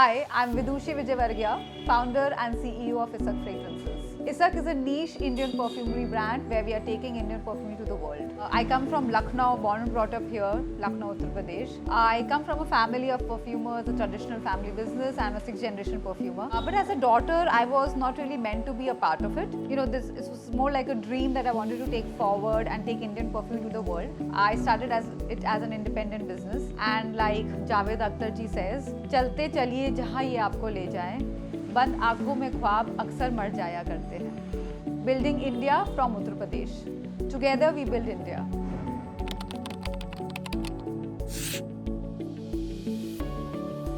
Hi, I'm Vidushi Vijayvargiya, founder and CEO of Isak Fragrances. Isak is a niche Indian perfumery brand where we are taking Indian perfumery to the world. I come from Lucknow, born and brought up here, Lucknow, Uttar Pradesh. I come from a family of perfumers, a traditional family business. I'm a 6th generation perfumer. But as a daughter, I was not really meant to be a part of it. You know, this was more like a dream that I wanted to take forward and take Indian perfume to the world. I started it as an independent business, and like Javed Akhtar ji says, "चलते चलिए जहाँ ये आपको ले जाएं, बंद आंखों में ख्वाब अक्सर मर जाया करते हैं." Building India from Uttar Pradesh. Together we build India.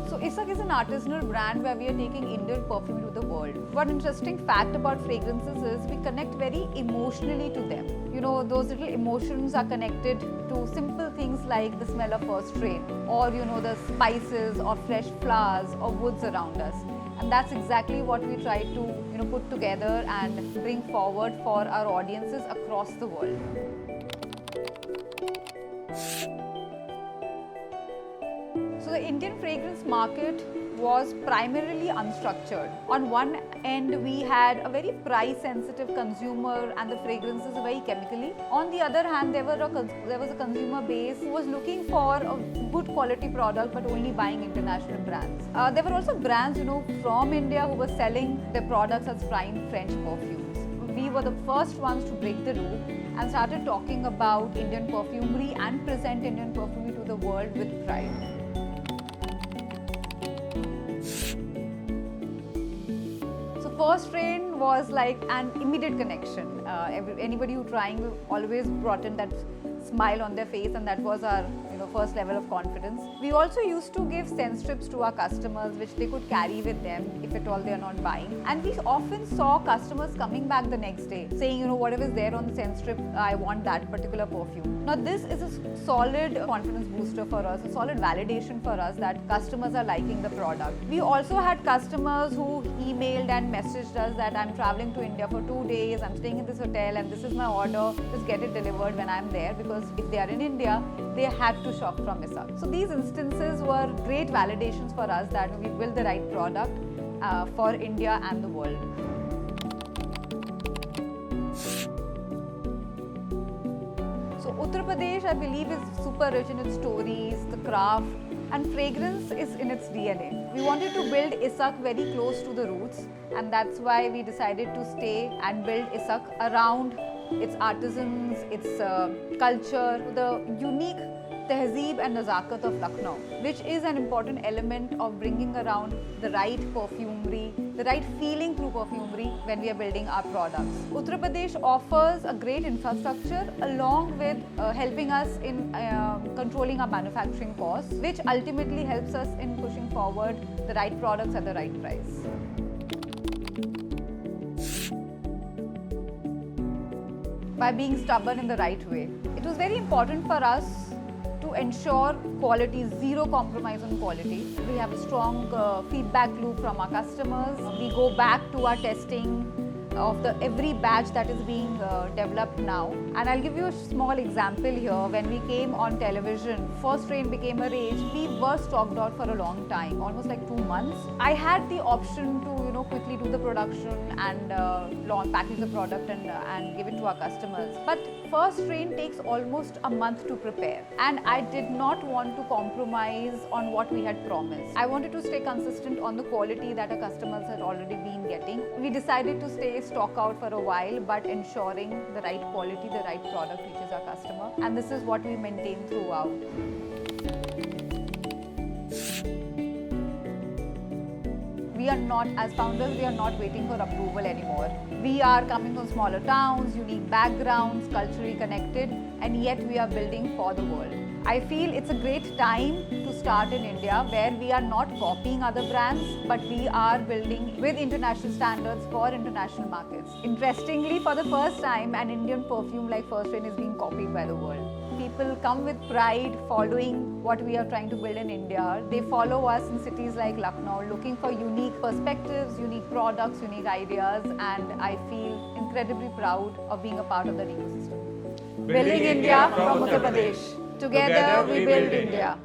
So Isak is an artisanal brand where we are taking Indian perfume to the world. One interesting fact about fragrances is we connect very emotionally to them. You know, those little emotions are connected to simple things like the smell of first rain, or you know, the spices or fresh flowers or woods around us. And that's exactly what we try to put together and bring forward for our audiences across the world. So the Indian fragrance market was primarily unstructured. On one end, we had a very price-sensitive consumer, and the fragrances were very chemically. On the other hand, there was a consumer base who was looking for a good quality product, but only buying international brands. There were also brands, from India who were selling their products as fine French perfumes. We were the first ones to break the rule and started talking about Indian perfumery and present Indian perfumery to the world with pride. First Rain was like an immediate connection. Anybody who trying always brought in that smile on their face, and that was our first level of confidence. We also used to give scent strips to our customers which they could carry with them if at all they are not buying. And we often saw customers coming back the next day saying, whatever is there on the scent strip, I want that particular perfume. Now this is a solid confidence booster for us, a solid validation for us that customers are liking the product. We also had customers who emailed and messaged us that I'm traveling to India for 2 days, I'm staying in this hotel and this is my order, just get it delivered when I'm there, because if they are in India, they had to shop from Isak. So these instances were great validations for us that we built the right product for India and the world. So Uttar Pradesh, I believe, is super rich in its stories, the craft, and fragrance is in its DNA. We wanted to build Isak very close to the roots, and that's why we decided to stay and build Isak around its artisans, its culture, the unique tehzeeb and nazakat of Lucknow, which is an important element of bringing around the right perfumery, the right feeling through perfumery when we are building our products. Uttar Pradesh offers a great infrastructure along with helping us in controlling our manufacturing costs, which ultimately helps us in pushing forward the right products at the right price. By being stubborn in the right way. It was very important for us to ensure quality, zero compromise on quality. We have a strong feedback loop from our customers. We go back to our testing of every batch that is being developed now. And I'll give you a small example here. When we came on television, First Rain became a rage. We were stocked out for a long time, almost like 2 months. I had the option to quickly do the production and package the product and give it to our customers. But First Rain takes almost a month to prepare, and I did not want to compromise on what we had promised. I wanted to stay consistent on the quality that our customers had already been getting. We decided to stay stock out for a while, but ensuring the right quality, the right product reaches our customer, and this is what we maintain throughout. We are not, as founders, we are not waiting for approval anymore. We are coming from smaller towns, unique backgrounds, culturally connected, and yet we are building for the world. I feel it's a great time to start in India, where we are not copying other brands, but we are building with international standards for international markets. Interestingly, for the first time, an Indian perfume like First Rain is being copied by the world. People come with pride following what we are trying to build in India. They follow us in cities like Lucknow, looking for unique perspectives, unique products, unique ideas, and I feel incredibly proud of being a part of that ecosystem. Building India from Uttar Pradesh. Together we build India.